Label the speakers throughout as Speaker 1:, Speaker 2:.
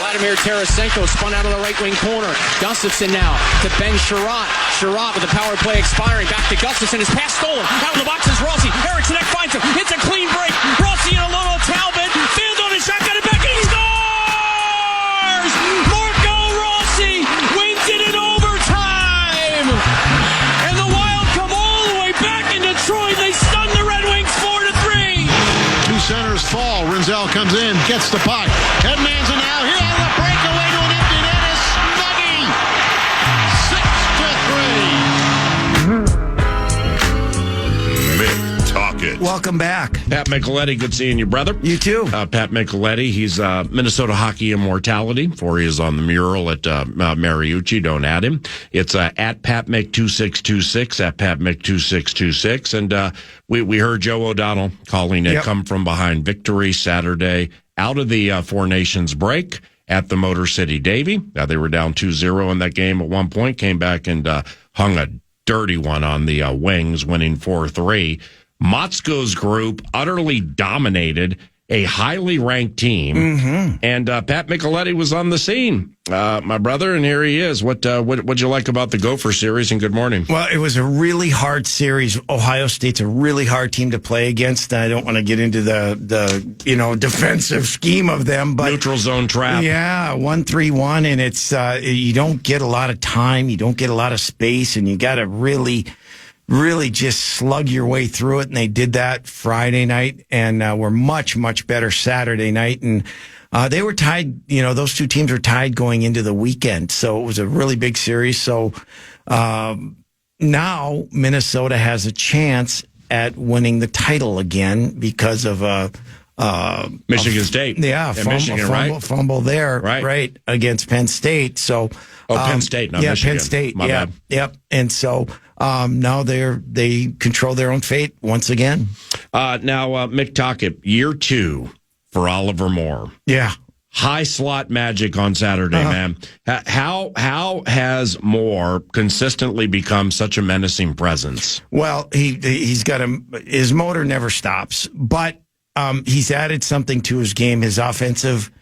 Speaker 1: Vladimir Tarasenko spun out of the right wing corner. Gustafsson now to Ben Sherratt. Sherratt with the power play expiring. Back to Gustafsson. His pass stolen. Out of the box is Rossi. Eriksson finds him. Hits a clean break. Rossi in a low Talbot. Fields on his shot. Got it back and he scores! Marco Rossi wins it in overtime. And the Wild come all the way back in Detroit. They stun the Red Wings 4-3.
Speaker 2: Two centers fall. Rinzel comes in, gets the puck. Edman's now here on the breakaway to an empty net is Snuggie. 6-3.
Speaker 3: Mick Talkett.
Speaker 4: Welcome back.
Speaker 5: Pat Micheletti, good seeing you, brother.
Speaker 4: You too.
Speaker 5: Pat Micheletti, he's Minnesota Hockey Immortality, for he is on the mural at Mariucci. Don't add him. It's at Pat Mick 2626, at Pat Mick 2626. And we heard Joe O'Donnell calling it come from behind victory Saturday out of the Four Nations break at the Motor City Davy. They were down 2-0 in that game at one point, came back and hung a dirty one on the Wings, winning 4-3. Motzko's group utterly dominated a highly ranked team, and Pat Micheletti was on the scene, my brother, and here he is. What'd you like about the Gopher series? And good morning.
Speaker 4: Well, it was a really hard series. Ohio State's a really hard team to play against. I don't want to get into the defensive scheme of them, but
Speaker 5: neutral zone trap.
Speaker 4: Yeah, 1-3-1, and it's you don't get a lot of time, you don't get a lot of space, and you got to really just slug your way through it. And they did that Friday night and were much, much better Saturday night. And they were tied, those two teams were tied going into the weekend. So it was a really big series. So now Minnesota has a chance at winning the title again because of
Speaker 5: Michigan State.
Speaker 4: Yeah, fumble there, right, against Penn State. So
Speaker 5: Penn State, not Michigan.
Speaker 4: Penn State,
Speaker 5: My bad.
Speaker 4: Yep. And so now they control their own fate once again.
Speaker 5: Now, Mick Talkett, year 2 for Oliver Moore.
Speaker 4: Yeah.
Speaker 5: High slot magic on Saturday, man. How has Moore consistently become such a menacing presence?
Speaker 4: Well, he's got his motor never stops, but he's added something to his game, his offensive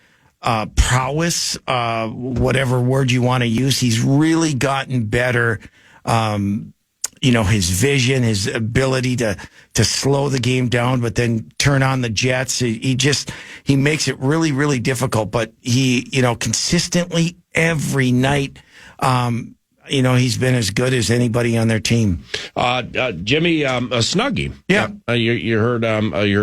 Speaker 4: prowess, whatever word you want to use. He's really gotten better. His vision, his ability to slow the game down, but then turn on the jets. He makes it really, really difficult. But he, consistently every night, he's been as good as anybody on their team.
Speaker 5: Jimmy Snuggie.
Speaker 4: Yeah.
Speaker 5: You heard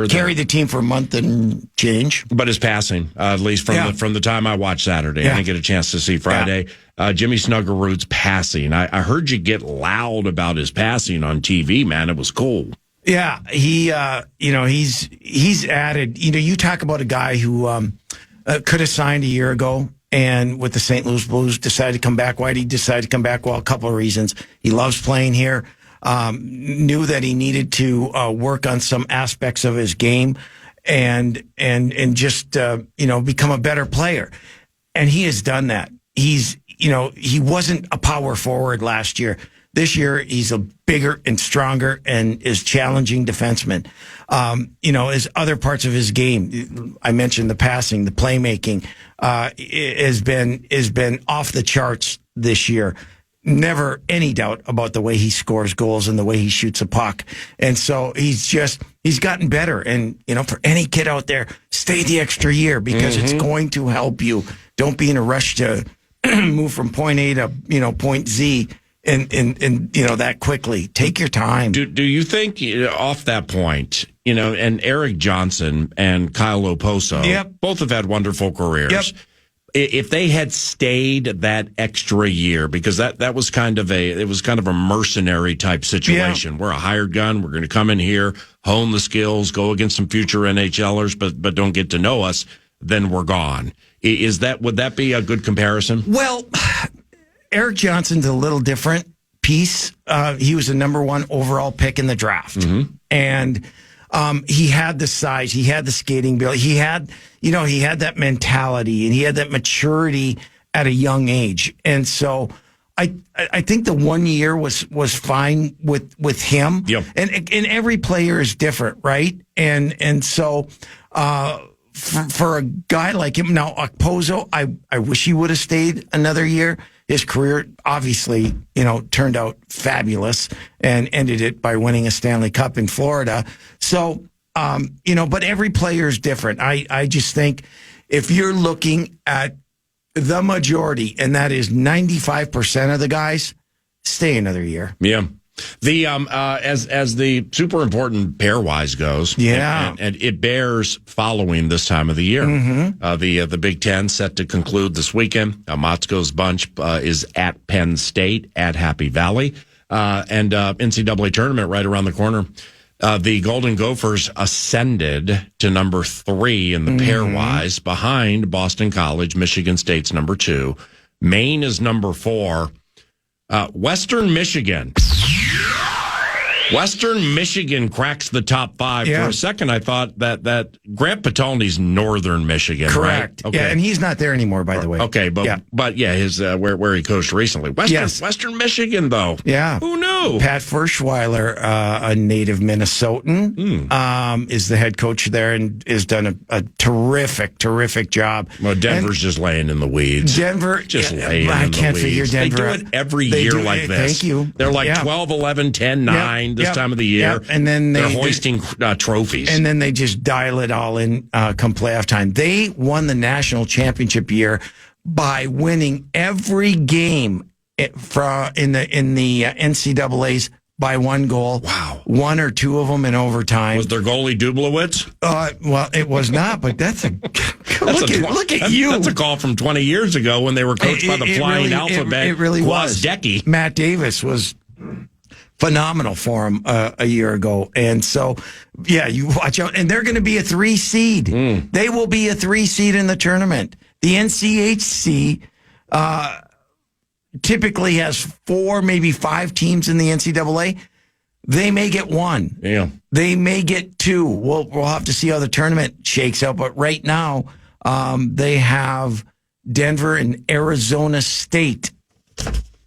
Speaker 4: carried the team for a month and change.
Speaker 5: But his passing, at least from the time I watched Saturday, I didn't get a chance to see Friday. Jimmy Snuggerud's passing. I heard you get loud about his passing on TV, man. It was cool.
Speaker 4: Yeah, he's added. You talk about a guy who could have signed a year ago. And with the St. Louis Blues, decided to come back. Why did he decide to come back? Well, a couple of reasons. He loves playing here, knew that he needed to work on some aspects of his game and just, become a better player. And he has done that. He wasn't a power forward last year. This year, he's a bigger and stronger and is challenging defenseman. His other parts of his game, I mentioned the passing, the playmaking, has been off the charts this year. Never any doubt about the way he scores goals and the way he shoots a puck. And so he's gotten better. And, for any kid out there, stay the extra year because it's going to help you. Don't be in a rush to move from point A to, point Z. And that quickly. Take your time.
Speaker 5: Do you think, off that point, and Eric Johnson and Kyle Oposo, both have had wonderful careers. Yep. If they had stayed that extra year, because that was kind of a mercenary type situation. We're a hired gun. We're going to come in here, hone the skills, go against some future NHLers, but don't get to know us. Then we're gone. Would that be a good comparison?
Speaker 4: Well, Eric Johnson's a little different piece. He was the number 1 overall pick in the draft. And he had the size, he had the skating ability, he had that mentality, and he had that maturity at a young age. And so I think the 1 year was fine with him. Yep. And every player is different, right? And so for a guy like him, now Okposo, I wish he would have stayed another year. His career obviously, turned out fabulous and ended it by winning a Stanley Cup in Florida. So, but every player is different. I just think if you're looking at the majority, and that is 95% of the guys, stay another year.
Speaker 5: Yeah. The as the super important pairwise goes,
Speaker 4: yeah,
Speaker 5: and it bears following this time of the year. Mm-hmm. The Big Ten set to conclude this weekend. Motzko's bunch is at Penn State at Happy Valley, and NCAA tournament right around the corner. The Golden Gophers ascended to number 3 in the pairwise, behind Boston College. Michigan State's number 2. Maine is number 4. Western Michigan cracks the top 5.
Speaker 4: Yeah.
Speaker 5: For a second, I thought that Grant Patolny's Northern Michigan,
Speaker 4: correct?
Speaker 5: Right? Okay.
Speaker 4: Yeah, and he's not there anymore, by the way.
Speaker 5: Okay, but his where he coached recently, Western Michigan, though.
Speaker 4: Yeah,
Speaker 5: who knew?
Speaker 4: Pat Ferschweiler, a native Minnesotan, is the head coach there and has done a terrific job.
Speaker 5: Well, Denver's just laying in the weeds.
Speaker 4: Denver
Speaker 5: just laying in the weeds.
Speaker 4: I can't figure Denver.
Speaker 5: They do it every year like this.
Speaker 4: Thank you.
Speaker 5: They're like 12, 11, 10, 9 this time of the year.
Speaker 4: And then
Speaker 5: they're hoisting trophies.
Speaker 4: And then they just dial it all in come playoff time. They won the national championship year by winning every game in the NCAAs by 1 goal.
Speaker 5: Wow.
Speaker 4: 1 or 2 of them in overtime.
Speaker 5: Was their goalie Dublowitz?
Speaker 4: Well, it was not, but that's look at you.
Speaker 5: That's a call from 20 years ago when they were coached by the Flying Alphabet.
Speaker 4: It really was.
Speaker 5: Decky.
Speaker 4: Matt Davis was phenomenal for him a year ago. And so, yeah, you watch out. And they're going to be a 3 seed. They will be a 3 seed in the tournament. The NCHC typically has 4, maybe 5 teams in the NCAA. They may get 1.
Speaker 5: Yeah.
Speaker 4: They may get 2. We'll have to see how the tournament shakes out. But right now, they have Denver and Arizona State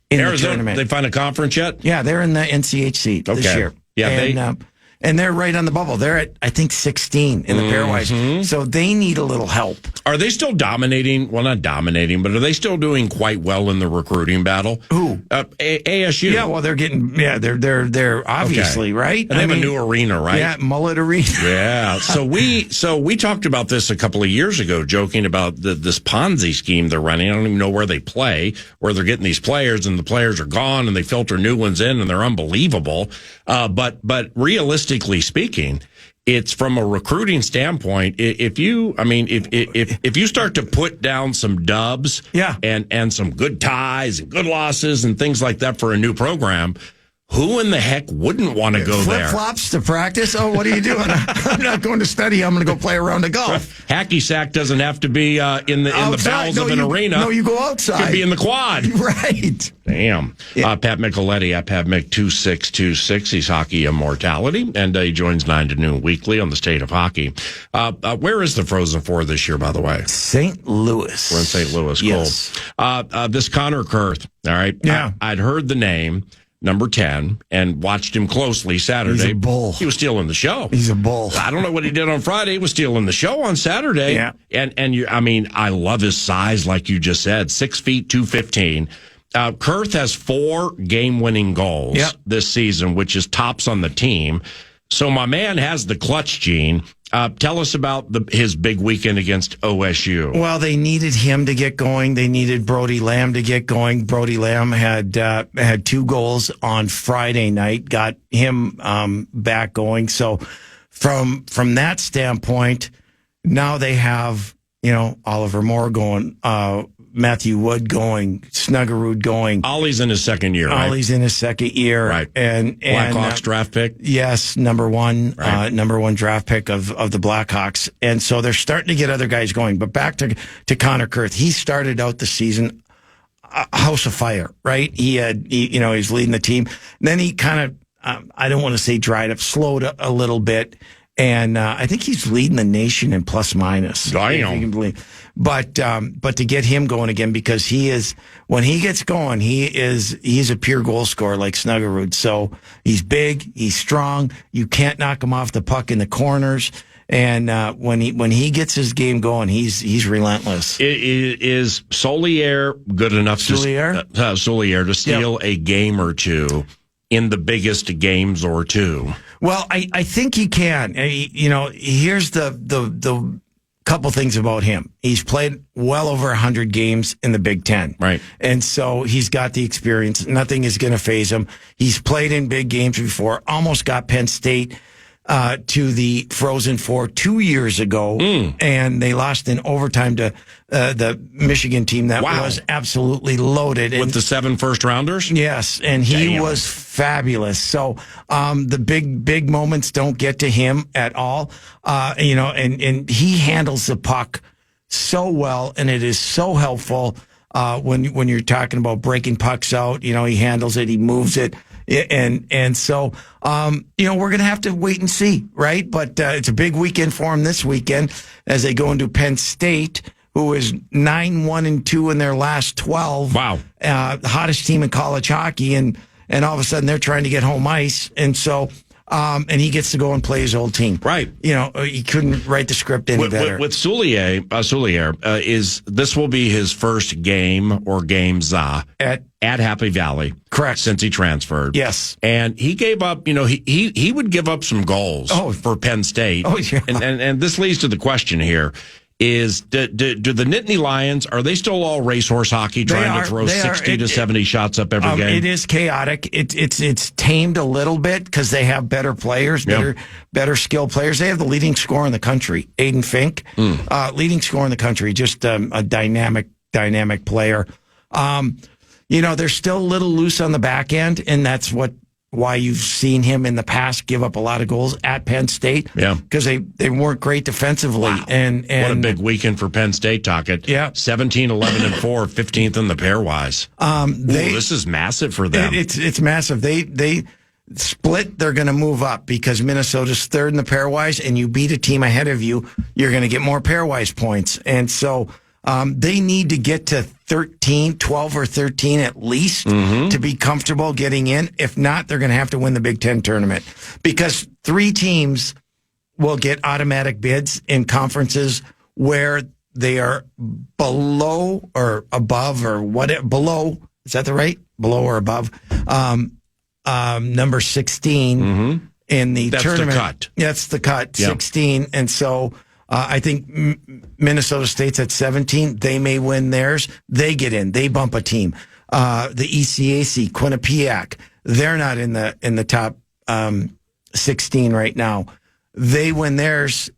Speaker 4: in the tournament.
Speaker 5: They find a conference yet?
Speaker 4: Yeah, they're in the NCHC this year.
Speaker 5: Yeah,
Speaker 4: and they're right on the bubble. They're at, I think, 16 in the pairwise. So they need a little help.
Speaker 5: Are they still dominating? Well, not dominating, but are they still doing quite well in the recruiting battle?
Speaker 4: Who?
Speaker 5: ASU.
Speaker 4: Yeah, well, they're getting. Yeah, they're obviously right.
Speaker 5: And they have a new arena, right?
Speaker 4: Yeah, Mullet Arena.
Speaker 5: Yeah. So we talked about this a couple of years ago, joking about this Ponzi scheme they're running. I don't even know where they play, where they're getting these players, and the players are gone, and they filter new ones in, and they're unbelievable. But realistically speaking, it's from a recruiting standpoint. If you start to put down some dubs, and some good ties and good losses and things like that for a new program, who in the heck wouldn't want to go there?
Speaker 4: Flip-flops to practice? Oh, what are you doing? I'm not going to study. I'm going to go play a round of golf.
Speaker 5: Hacky sack doesn't have to be in the bowels of an arena.
Speaker 4: No, you go outside.
Speaker 5: It could be in the quad.
Speaker 4: Right.
Speaker 5: Damn.
Speaker 4: Yeah.
Speaker 5: Pat Micheletti at Pat Mick 2626. He's Hockey Immortality, and he joins 9 to noon weekly on the State of Hockey. Where is the Frozen Four this year, by the way?
Speaker 4: St. Louis.
Speaker 5: We're in St. Louis.
Speaker 4: Yes.
Speaker 5: Cool. This Connor Kurth, all right?
Speaker 4: Yeah.
Speaker 5: I'd heard the name. Number 10, and watched him closely Saturday.
Speaker 4: He's a bull.
Speaker 5: He was stealing the show.
Speaker 4: He's a bull.
Speaker 5: I don't know what he did on Friday. He was stealing the show on Saturday.
Speaker 4: Yeah.
Speaker 5: I love his size, like you just said, 6 feet, 215. Kurth has 4 game-winning goals this season, which is tops on the team. So my man has the clutch gene. Tell us about his big weekend against OSU.
Speaker 4: Well, they needed him to get going. They needed Brody Lamb to get going. Brody Lamb had 2 goals on Friday night, got him back going. So from that standpoint, now they have Oliver Moore going, Matthew Wood going, Snuggerud going.
Speaker 5: Ollie's in his second year, right?
Speaker 4: Ollie's in his second year.
Speaker 5: Right.
Speaker 4: And
Speaker 5: Blackhawks draft pick?
Speaker 4: Yes, number one draft pick of the Blackhawks. And so they're starting to get other guys going. But back to Connor Kurth. He started out the season a house of fire, right? He's leading the team. And then he kind of, I don't want to say dried up, slowed a little bit. And I think he's leading the nation in plus minus.
Speaker 5: Damn.
Speaker 4: If you can believe. But to get him going again, because when he gets going, he's a pure goal scorer like Snuggerud. So he's big, he's strong. You can't knock him off the puck in the corners. And when he gets his game going, he's relentless.
Speaker 5: Is Solier good enough Solier to steal a game or two in the biggest games or two?
Speaker 4: Well, I think he can. Here's the couple things about him. He's played well over 100 games in the Big Ten.
Speaker 5: Right.
Speaker 4: And so he's got the experience. Nothing is going to faze him. He's played in big games before, almost got Penn State to the Frozen Four 2 years ago, and they lost in overtime to the Michigan team that was absolutely loaded.
Speaker 5: With the 7 first-rounders?
Speaker 4: Yes, and he was fabulous. So the big moments don't get to him at all. And he handles the puck so well, and it is so helpful when you're talking about breaking pucks out. He handles it, he moves it. And so, we're going to have to wait and see, right? But it's a big weekend for them this weekend as they go into Penn State, who is 9-1-2 in their last 12.
Speaker 5: Wow.
Speaker 4: The hottest team in college hockey. And all of a sudden they're trying to get home ice. And so, and he gets to go and play his old team.
Speaker 5: Right.
Speaker 4: He couldn't write the script any better.
Speaker 5: With Solier, this will be his first game or games at Happy Valley.
Speaker 4: Correct.
Speaker 5: Since he transferred.
Speaker 4: Yes.
Speaker 5: And he gave up, he would give up some goals for Penn State.
Speaker 4: Oh, yeah.
Speaker 5: And this leads to the question here. Do the Nittany Lions, are they still all racehorse hockey, trying to throw 60 to 70 shots up every game?
Speaker 4: It is chaotic. It's tamed a little bit because they have better players, better skilled players. They have the leading scorer in the country, Aiden Fink, leading scorer in the country, just a dynamic player. They're still a little loose on the back end, and that's why you've seen him in the past give up a lot of goals at Penn State. Yeah. Because they weren't great defensively.
Speaker 5: Wow.
Speaker 4: And
Speaker 5: what a big weekend for Penn State, Tocchet.
Speaker 4: Yeah.
Speaker 5: 17, 11, and 4, 15th in the pairwise. This is massive for them.
Speaker 4: It's massive. They split, they're going to move up because Minnesota's third in the pairwise, and you beat a team ahead of you, you're going to get more pairwise points. And so they need to get to 12 or 13 at least to be comfortable getting in. If not, they're going to have to win the Big Ten tournament because 3 teams will get automatic bids in conferences where they are below or above or whatever. Below, is that the right? Below or above. Number 16 in the tournament.
Speaker 5: That's the cut.
Speaker 4: That's the cut, 16. And so I think Minnesota State's at 17. They may win theirs. They get in. They bump a team. The ECAC, Quinnipiac, they're not in the top 16 right now. They win theirs.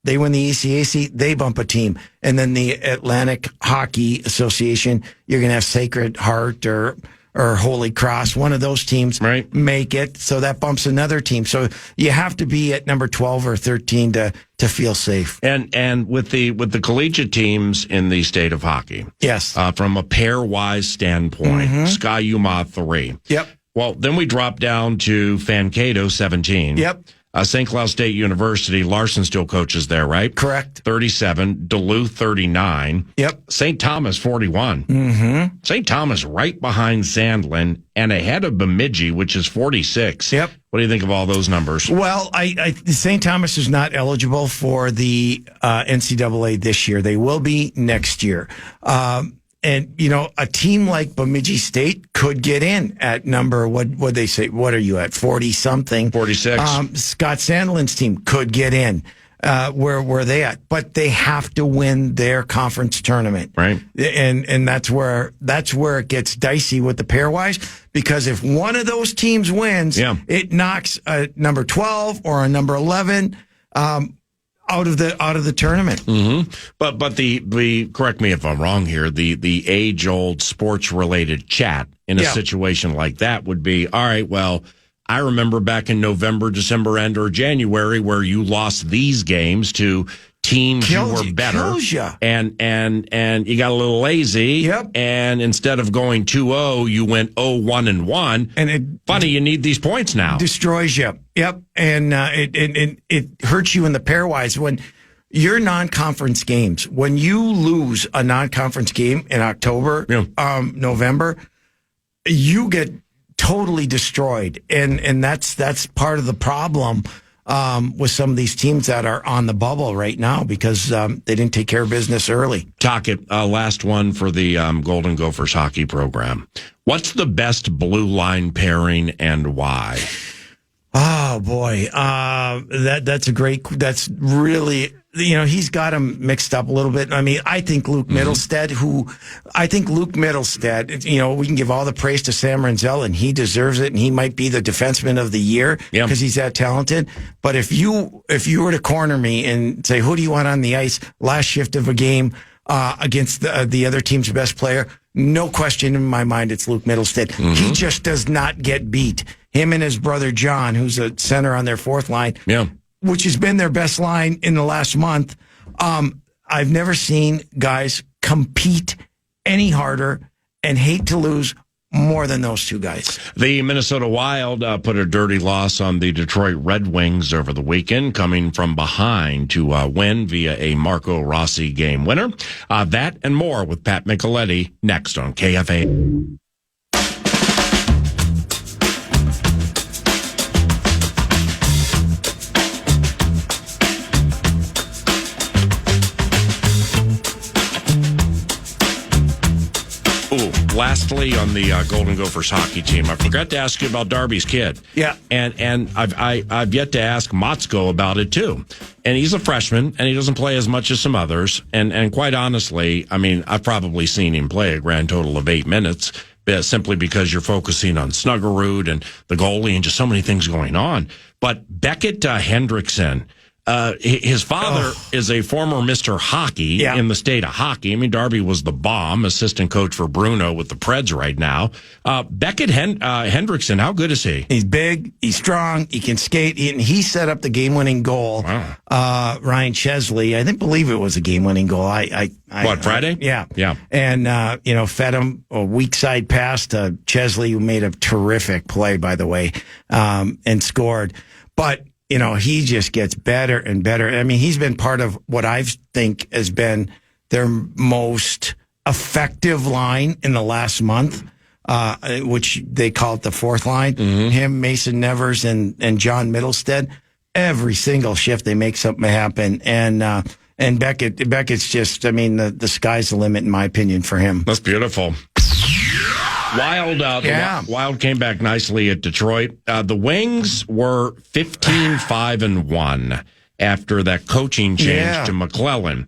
Speaker 4: They win the ECAC. They bump a team. And then the Atlantic Hockey Association, you're going to have Sacred Heart or Holy Cross. One of those teams make it. So that bumps another team. So you have to be at number 12 or 13 to feel safe.
Speaker 5: And with the collegiate teams in the state of hockey.
Speaker 4: Yes.
Speaker 5: From a pairwise standpoint, Ski-U-Mah 3.
Speaker 4: Yep.
Speaker 5: Well, then we drop down to Mankato 17.
Speaker 4: Yep.
Speaker 5: St. Cloud State University, Larson still coaches there, right?
Speaker 4: Correct.
Speaker 5: 37. Duluth, 39.
Speaker 4: Yep.
Speaker 5: St. Thomas, 41. St. Thomas right behind Sandlin and ahead of Bemidji, which is 46. Yep. What do you think of all those numbers?
Speaker 4: Well, St. Thomas is not eligible for the NCAA this year. They will be next year. And, a team like Bemidji State could get in at number, what they say, what are you at, 40-something?
Speaker 5: 46.
Speaker 4: Scott Sandlin's team could get in. Where were they at? But they have to win their conference tournament.
Speaker 5: Right.
Speaker 4: And that's where it gets dicey with the pairwise, because if one of those teams wins, it knocks a number 12 or a number 11 out of the tournament.
Speaker 5: But the correct me if I'm wrong here, the age old sports related chat in a situation like that would be, all right, well, I remember back in November, December end or January where you lost these games to teams who were better. And you got a little lazy.
Speaker 4: Yep.
Speaker 5: And instead of going 2-0, you went 0-1-1. And funny, you need these points now.
Speaker 4: Destroys you. Yep. And it hurts you in the pairwise when your non-conference games, when you lose a non-conference game in October, November, you get totally destroyed. And that's part of the problem with some of these teams that are on the bubble right now because they didn't take care of business early.
Speaker 5: Tocchet, last one for the Golden Gophers hockey program. What's the best blue line pairing and why?
Speaker 4: Oh boy, that's really, he's got him mixed up a little bit. I mean, I think Luke Middlestead, we can give all the praise to Sam Renzel and he deserves it and he might be the defenseman of the year because he's that talented. But if you were to corner me and say, who do you want on the ice last shift of a game, against the other team's best player, no question in my mind, it's Luke Middlestead. He just does not get beat. Him and his brother John, who's a center on their fourth line, which has been their best line in the last month. I've never seen guys compete any harder and hate to lose more than those two guys.
Speaker 5: The Minnesota Wild put a dirty loss on the Detroit Red Wings over the weekend, coming from behind to win via a Marco Rossi game winner. That and more with Pat Micheletti next on KFAN. Lastly, on the Golden Gophers hockey team, I forgot to ask you about Darby's kid.
Speaker 4: Yeah,
Speaker 5: and I've yet to ask Motzko about it too. And he's a freshman, and he doesn't play as much as some others. And quite honestly, I mean, I've probably seen him play a grand total of 8 minutes, simply because you're focusing on Snuggerud and the goalie and just so many things going on. But Beckett Hendrickson. His father is a former Mr. Hockey in the state of hockey. I mean, Darby was the bomb, assistant coach for Bruno with the Preds right now. Beckett Hendrickson, how good is he?
Speaker 4: He's big, he's strong, he can skate, and he set up the game-winning goal. Wow. Ryan Chesley, believe it was a game-winning goal.
Speaker 5: Friday?
Speaker 4: Yeah. And, fed him a weak side pass to Chesley, who made a terrific play, by the way, and scored. But he just gets better and better. I mean, he's been part of what I think has been their most effective line in the last month, which they call it the fourth line. Him, Mason Nevers, and John Middlestead. Every single shift, they make something happen. And Beckett's just, the sky's the limit, in my opinion, for him.
Speaker 5: That's beautiful. Wild came back nicely at Detroit. The Wings were 15-5-1 after that coaching change to McClellan.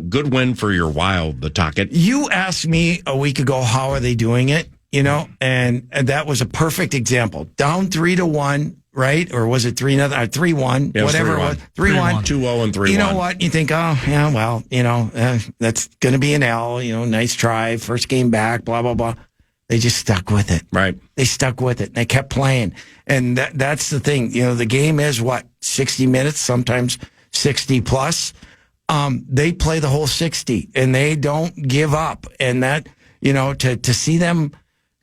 Speaker 5: Good win for your Wild, the Tocchet.
Speaker 4: You asked me a week ago, how are they doing it? And that was a perfect example. Down 3-1, right? Or was it 3-0? 3-1, whatever 3-1. It was. 3-1.
Speaker 5: 2-0 and 3-1.
Speaker 4: You know what? You think, that's going to be an L. Nice try. First game back, blah, blah, blah. They just stuck with it.
Speaker 5: Right.
Speaker 4: They stuck with it. They kept playing. And that's the thing. The game is 60 minutes, sometimes 60 plus. They play the whole 60 and they don't give up. And that, to see them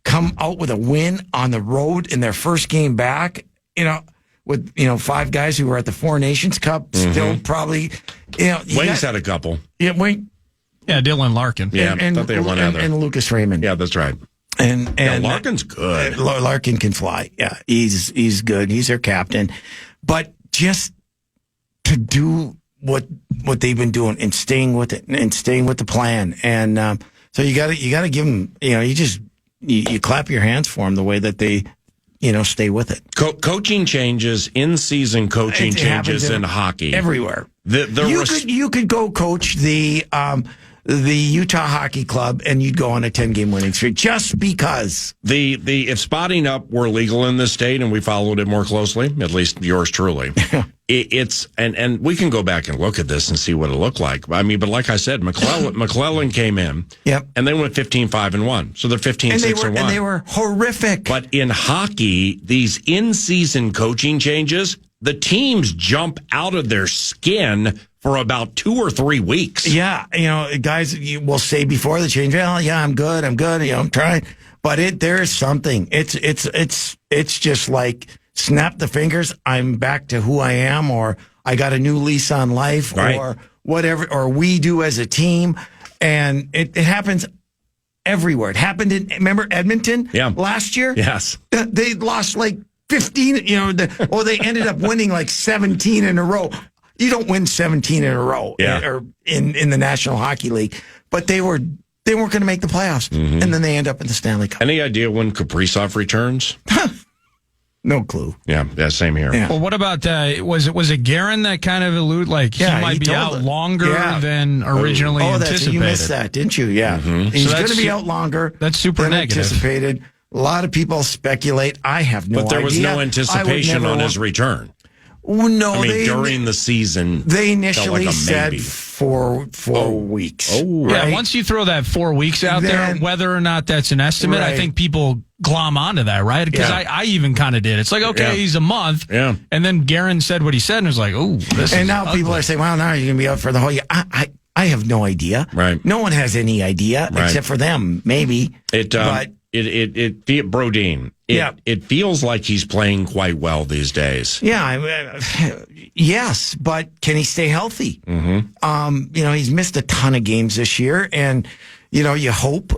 Speaker 4: come out with a win on the road in their first game back, with, 5 guys who were at the Four Nations Cup, still probably,
Speaker 5: Wings had a couple.
Speaker 4: Yeah, Wayne.
Speaker 3: Yeah, Dylan Larkin.
Speaker 5: Yeah, thought they had one other.
Speaker 4: And Lucas Raymond.
Speaker 5: Yeah, that's right.
Speaker 4: And
Speaker 5: Larkin's good.
Speaker 4: Larkin can fly. Yeah, he's good. He's their captain. But just to do what they've been doing and staying with it and staying with the plan. And so you got to give them. You clap your hands for them the way that they stay with it.
Speaker 5: Coaching changes, in-season coaching changes in hockey
Speaker 4: everywhere. You could go coach the Utah Hockey Club, and you'd go on a 10-game winning streak just because.
Speaker 5: If spotting up were legal in this state and we followed it more closely, at least yours truly, and we can go back and look at this and see what it looked like. I mean, but like I said, McClellan came in, and they went 15-5-1, so they're 15-6-1,
Speaker 4: and they were horrific.
Speaker 5: But in hockey, these in-season coaching changes, the teams jump out of their skin for about 2 or 3 weeks.
Speaker 4: Yeah, guys will say before the change, I'm good, I'm trying. But there's something. It's just like snap the fingers, I'm back to who I am, or I got a new lease on life, right, or whatever, or we do as a team. And it happens everywhere. It happened remember Edmonton last year?
Speaker 5: Yes.
Speaker 4: They lost 15, they ended up winning like 17 in a row. You don't win 17 in a row or in the National Hockey League, but they weren't going to make the playoffs, and then they end up in the Stanley Cup.
Speaker 5: Any idea when Kaprizov returns?
Speaker 4: No clue.
Speaker 5: Yeah, same here.
Speaker 3: Yeah. Well, what about was it Guerin that kind of alluded he might be out longer than originally anticipated?
Speaker 4: You missed that, didn't you? Yeah, he's going to be out longer.
Speaker 3: That's super
Speaker 4: than
Speaker 3: negative.
Speaker 4: Anticipated. A lot of people speculate. I have no idea.
Speaker 5: But there was no anticipation on his return.
Speaker 4: No,
Speaker 5: I mean, during the season,
Speaker 4: they initially
Speaker 5: like
Speaker 4: said 4 weeks.
Speaker 5: Oh, right.
Speaker 3: Yeah, once you throw that 4 weeks out there, whether or not that's an estimate, I think people glom onto that, right? Because I even kind of did. It's like, okay, he's a month.
Speaker 5: Yeah.
Speaker 3: And then Guerin said what he said, and it was like, oh, this
Speaker 4: and
Speaker 3: is
Speaker 4: now
Speaker 3: ugly.
Speaker 4: people are saying, well, now you're going to be out for the whole year. I have no idea.
Speaker 5: Right.
Speaker 4: No one has any idea except for them, maybe.
Speaker 5: Brodeen. It feels like he's playing quite well these days.
Speaker 4: Yeah, yes, but can he stay healthy? Mm-hmm. He's missed a ton of games this year, and you hope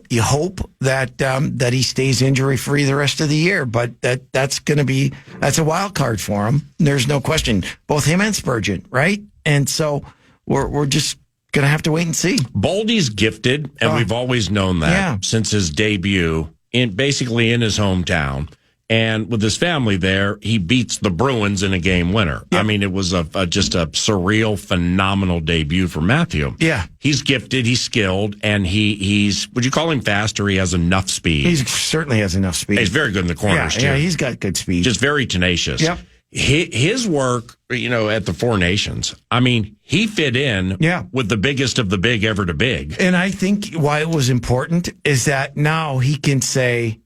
Speaker 4: that he stays injury free the rest of the year. But that's a wild card for him. There's no question. Both him and Spurgeon, right? And so we're just going to have to wait and see.
Speaker 5: Boldy's gifted, and we've always known that since his debut basically in his hometown. And with his family there, he beats the Bruins in a game winner. Yep. I mean, it was just a surreal, phenomenal debut for Matthew.
Speaker 4: Yeah.
Speaker 5: He's gifted, he's skilled, and he's, would you call him fast, or he has enough speed?
Speaker 4: He certainly has enough speed.
Speaker 5: He's very good in the corners, too.
Speaker 4: Yeah, he's got good speed.
Speaker 5: Just very tenacious.
Speaker 4: Yep.
Speaker 5: His work, at the Four Nations, I mean, he fit in with the biggest of the big ever to big.
Speaker 4: And I think why it was important is that now he can say,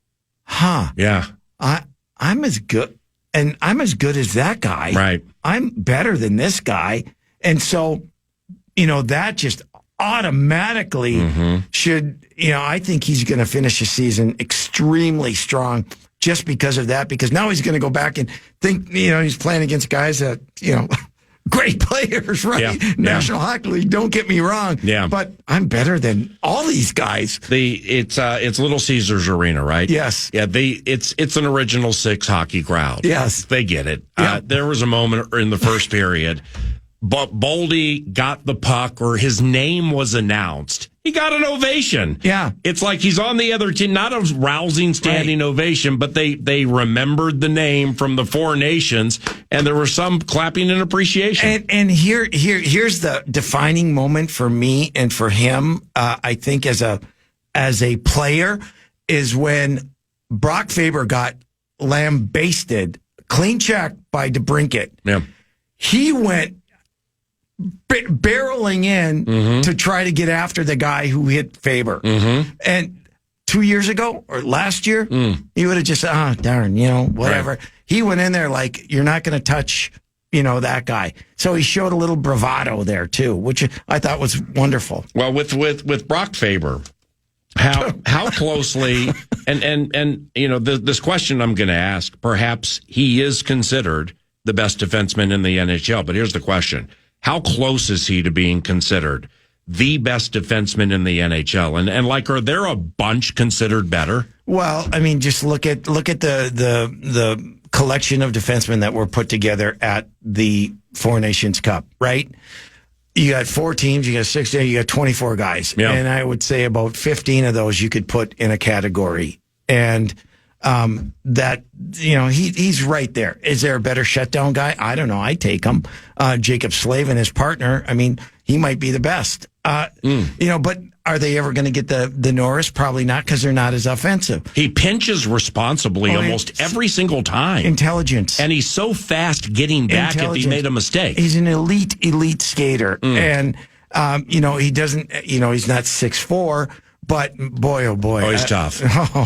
Speaker 4: I'm as good, and I'm as good as that guy.
Speaker 5: Right.
Speaker 4: I'm better than this guy. And so, that just automatically should, I think he's going to finish the season extremely strong just because of that, because now he's going to go back and think, he's playing against guys that, great players, right?
Speaker 5: Yeah.
Speaker 4: National Hockey League, don't get me wrong.
Speaker 5: Yeah.
Speaker 4: But I'm better than all these guys.
Speaker 5: It's Little Caesars Arena, right?
Speaker 4: Yes.
Speaker 5: Yeah, it's an original six hockey crowd.
Speaker 4: Yes.
Speaker 5: They get it.
Speaker 4: Yeah.
Speaker 5: There was a moment in the first period, but Boldy got the puck, or his name was announced. He got an ovation.
Speaker 4: Yeah.
Speaker 5: It's like he's on the other team, not a rousing standing ovation, but they remembered the name from the Four Nations, and there was some clapping in appreciation.
Speaker 4: And here's the defining moment for me and for him, I think as a player, is when Brock Faber got lambasted, clean check by DeBrincat.
Speaker 5: Yeah.
Speaker 4: He went barreling in to try to get after the guy who hit Faber. And 2 years ago or last year, he would have just, darn, whatever.
Speaker 5: Right.
Speaker 4: He went in there like, you're not going to touch, that guy. So he showed a little bravado there too, which I thought was wonderful.
Speaker 5: Well, with Brock Faber, how closely, and this question I'm going to ask, perhaps he is considered the best defenseman in the NHL, but here's the question. How close is he to being considered the best defenseman in the NHL? And are there a bunch considered better?
Speaker 4: Well, I mean, just look at the collection of defensemen that were put together at the Four Nations Cup, right? You got 4 teams, you got 6 days, you got 24 guys.
Speaker 5: Yeah.
Speaker 4: And I would say about 15 of those you could put in a category. And he's right there. Is there a better shutdown guy? I don't know. I take him. Jacob Slavin, his partner. I mean, he might be the best. But are they ever going to get the Norris? Probably not, because they're not as offensive.
Speaker 5: He pinches responsibly almost every single time.
Speaker 4: Intelligence.
Speaker 5: And he's so fast getting back if he made a mistake.
Speaker 4: He's an elite skater. And, he doesn't, he's not 6'4", but boy, oh boy.
Speaker 5: Oh, he's tough.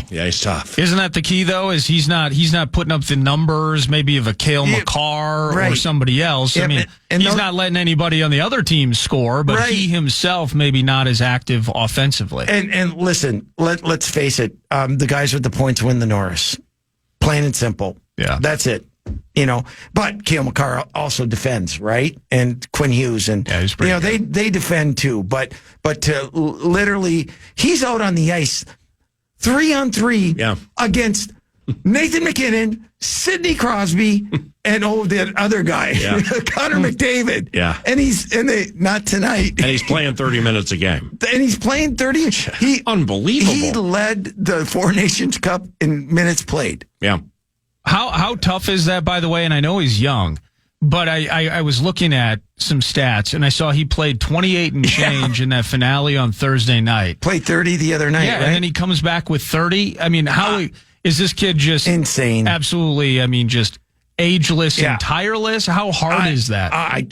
Speaker 5: Yeah, he's tough.
Speaker 3: Isn't that the key, though, is he's not putting up the numbers maybe of a Cale Makar or somebody else.
Speaker 4: Yeah,
Speaker 3: I mean, he's not letting anybody on the other team score, but he himself maybe not as active offensively.
Speaker 4: And listen, let's face it, the guys with the points win the Norris. Plain and simple.
Speaker 3: Yeah.
Speaker 4: That's it. But Cale Makar also defends, right? And Quinn Hughes, and
Speaker 3: he's pretty good.
Speaker 4: they defend too. But to literally, he's out on the ice 3-on-3 against Nathan McKinnon, Sidney Crosby, and that other guy, Connor McDavid.
Speaker 5: Yeah.
Speaker 4: And not tonight.
Speaker 5: And he's playing 30 minutes a game.
Speaker 4: And he's playing 30.
Speaker 5: Unbelievable.
Speaker 4: He led the Four Nations Cup in minutes played.
Speaker 5: Yeah.
Speaker 3: How tough is that, by the way? And I know he's young, but I was looking at some stats, and I saw he played 28 and change in that finale on Thursday night.
Speaker 4: Played 30 the other night, right?
Speaker 3: And then he comes back with 30. I mean, is this kid just
Speaker 4: insane?
Speaker 3: Absolutely. I mean, just ageless and tireless. How hard is that?
Speaker 4: I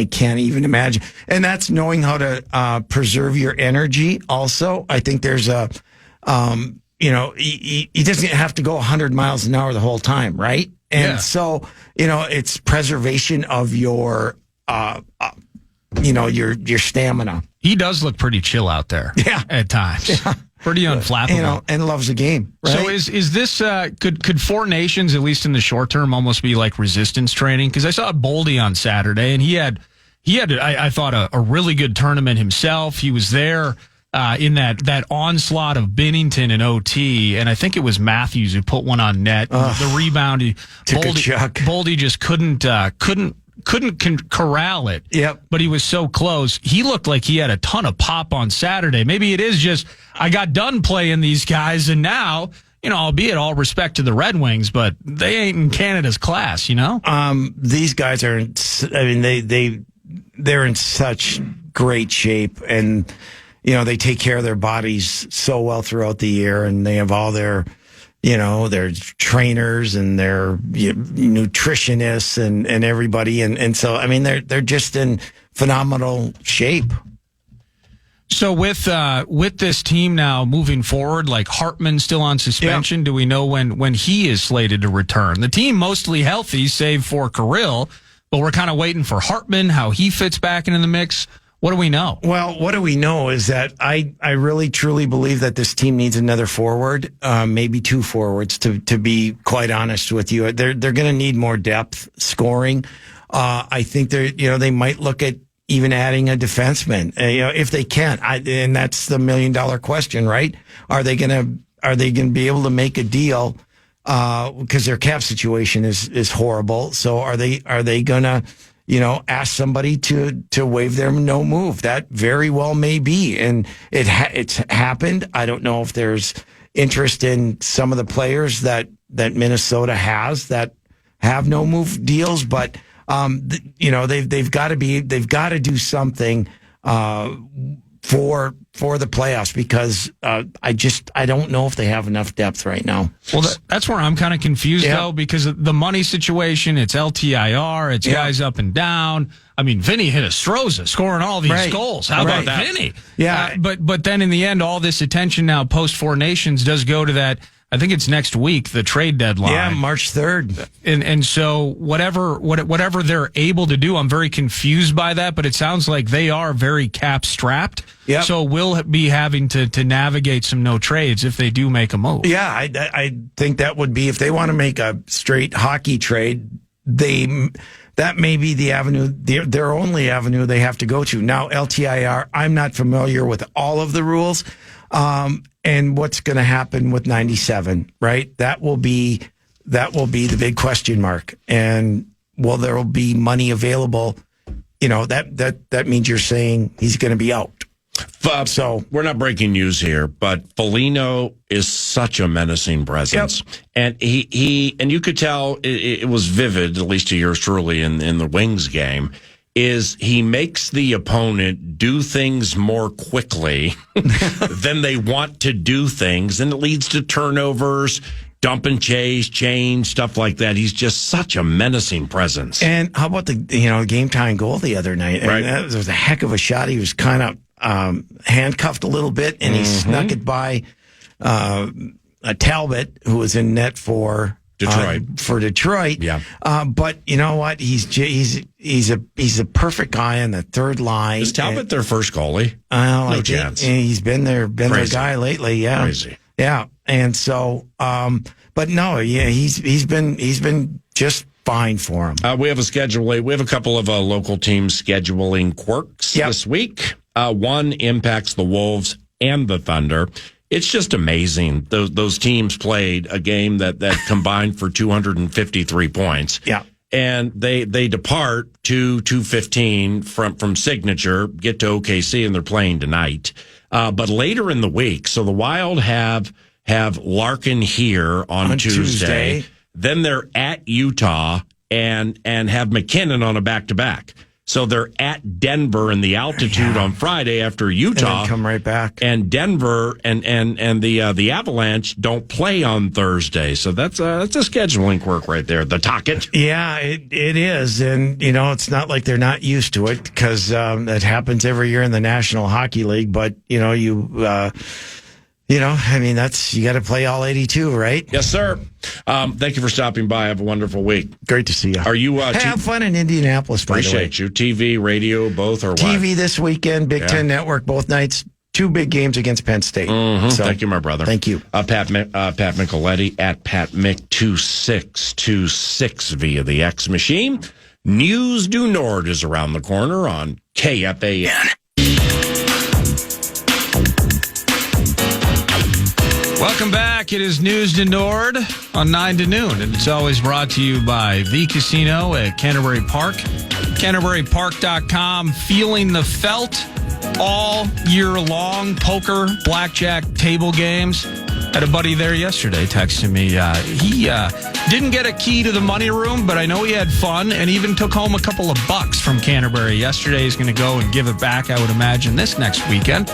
Speaker 4: can't even imagine. And that's knowing how to preserve your energy. Also, I think there's a, he doesn't have to go 100 miles an hour the whole time, right? And so, it's preservation of your, your stamina.
Speaker 3: He does look pretty chill out there.
Speaker 4: Yeah.
Speaker 3: At times. Yeah. Pretty unflappable.
Speaker 4: And loves the game. Right?
Speaker 3: So is this, could Four Nations, at least in the short term, almost be like resistance training? Because I saw Boldy on Saturday, and he had I thought, a really good tournament himself. He was there in that onslaught of Binnington and OT, and I think it was Matthews who put one on net. The rebound,
Speaker 4: took a chuck.
Speaker 3: Boldy just couldn't corral it.
Speaker 4: Yep.
Speaker 3: But he was so close. He looked like he had a ton of pop on Saturday. Maybe it is just, I got done playing these guys, and now, albeit all respect to the Red Wings, but they ain't in Canada's class,
Speaker 4: These guys are, they're in such great shape, and, they take care of their bodies so well throughout the year, and they have all their, their trainers and their nutritionists and everybody. And so, they're just in phenomenal shape.
Speaker 3: So with this team now moving forward, like Hartman still on suspension, do we know when he is slated to return? The team mostly healthy, save for Kirill, but we're kind of waiting for Hartman, how he fits back into the mix. What do we know? Well,
Speaker 4: what do we know is that I really truly believe that this team needs another forward, maybe two forwards, to be quite honest with you. They're going to need more depth scoring. I think they might look at even adding a defenseman, if they can. And that's the $1 million question, right? Are they going to be able to make a deal? Because their cap situation is horrible. So are they going to, ask somebody to waive their no move? That very well may be. And it's happened. I don't know if there's interest in some of the players that Minnesota has that have no move deals, but they've got to do something for the playoffs, because I don't know if they have enough depth right now.
Speaker 3: Well, that's where I'm kind of confused though, because of the money situation. It's LTIR, it's guys up and down. I mean, Vinny hit a Stroza scoring all these goals. How about that? Vinny?
Speaker 4: Yeah.
Speaker 3: But then in the end, all this attention now post Four Nations does go to that. I think it's next week, the trade deadline.
Speaker 4: Yeah, March 3rd.
Speaker 3: And so whatever they're able to do, I'm very confused by that, but it sounds like they are very cap strapped.
Speaker 4: Yep.
Speaker 3: So we'll be having to navigate some no trades if they do make a move.
Speaker 4: Yeah, I think that would be, if they want to make a straight hockey trade, that may be the avenue, their only avenue they have to go to. Now, LTIR, I'm not familiar with all of the rules. And what's going to happen with 97, right? That will be the big question mark. And there will be money available? That means you're saying he's going to be out.
Speaker 5: So we're not breaking news here, but Foligno is such a menacing presence. Yep. And he you could tell it was vivid, at least to yours truly in the Wings game. Is he makes the opponent do things more quickly than they want to do things, and it leads to turnovers, dump and chase, change, stuff like that. He's just such a menacing presence.
Speaker 4: And how about the game time goal the other night?
Speaker 5: Right.
Speaker 4: That was a heck of a shot. He was kind of handcuffed a little bit, and he snuck it by a Talbot, who was in net for Detroit.
Speaker 5: Yeah.
Speaker 4: But you know what? He's a perfect guy on the third line.
Speaker 5: Is Talbot their first goalie?
Speaker 4: No
Speaker 5: chance.
Speaker 4: He's been their guy lately. Yeah.
Speaker 5: Crazy.
Speaker 4: Yeah. And so, but no, he's been just fine for him.
Speaker 5: We have a couple of local teams scheduling quirks this week. One impacts the Wolves and the Thunder. It's just amazing. Those teams played a game that combined for 253 points.
Speaker 4: Yeah.
Speaker 5: And they depart to 215 from Signature, get to OKC, and they're playing tonight. But later in the week, so the Wild have Larkin here on Tuesday. Then they're at Utah and have McKinnon on a back-to-back. So they're at Denver in the altitude on Friday after Utah.
Speaker 4: And then come right back.
Speaker 5: And Denver and the Avalanche don't play on Thursday. So that's a scheduling quirk right there. The Tocket.
Speaker 4: Yeah, it is. And, it's not like they're not used to it because that happens every year in the National Hockey League. But, you got to play all 82, right?
Speaker 5: Yes, sir. Thank you for stopping by. Have a wonderful week.
Speaker 4: Great to see you.
Speaker 5: Are you?
Speaker 4: Have fun in Indianapolis, by the way.
Speaker 5: Appreciate you. TV, radio, both, or what?
Speaker 4: TV this weekend, Big Ten Network, both nights. 2 big games against Penn State.
Speaker 5: Mm-hmm.
Speaker 4: So,
Speaker 5: thank you, my brother.
Speaker 4: Thank you.
Speaker 5: Pat Micheletti at Pat Mick 2626 via the X machine. News du Nord is around the corner on KFAN.
Speaker 3: Welcome back. It is News du Nord on 9 to noon, and it's always brought to you by The Casino at Canterbury Park. CanterburyPark.com, feeling the felt all year long. Poker, blackjack, table games. Had a buddy there yesterday texting me. He didn't get a key to the money room, but I know he had fun and even took home a couple of bucks from Canterbury yesterday. He's going to go and give it back, I would imagine, this next weekend.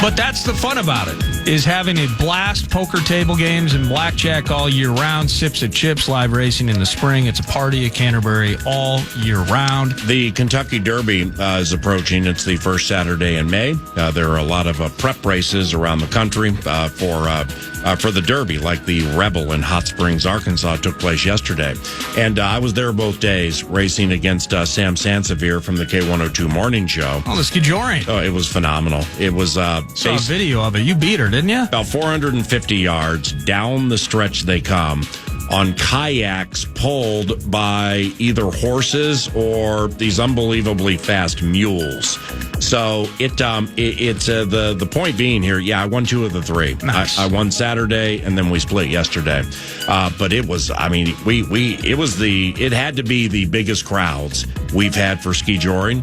Speaker 3: But that's the fun about it, is having a blast. Poker, table games, and blackjack all year round. Sips at Chips, live racing in the spring. It's a party at Canterbury all year round.
Speaker 5: The Kentucky Derby is approaching. It's the first Saturday in May. There are a lot of prep races around the country for the Derby, like the Rebel in Hot Springs, Arkansas, took place yesterday. And I was there both days racing against Sam Sansevier from the K102 Morning Show.
Speaker 3: Oh, the Skijorian.
Speaker 5: Oh, it was phenomenal. It was
Speaker 3: saw a video of it. You beat her, didn't you?
Speaker 5: About 450 yards down the stretch they come on kayaks pulled by either horses or these unbelievably fast mules. So it's the point being here. Yeah, I won 2 of the 3.
Speaker 3: Nice.
Speaker 5: I won Saturday and then we split yesterday. But it was, it had to be the biggest crowds we've had for ski joring,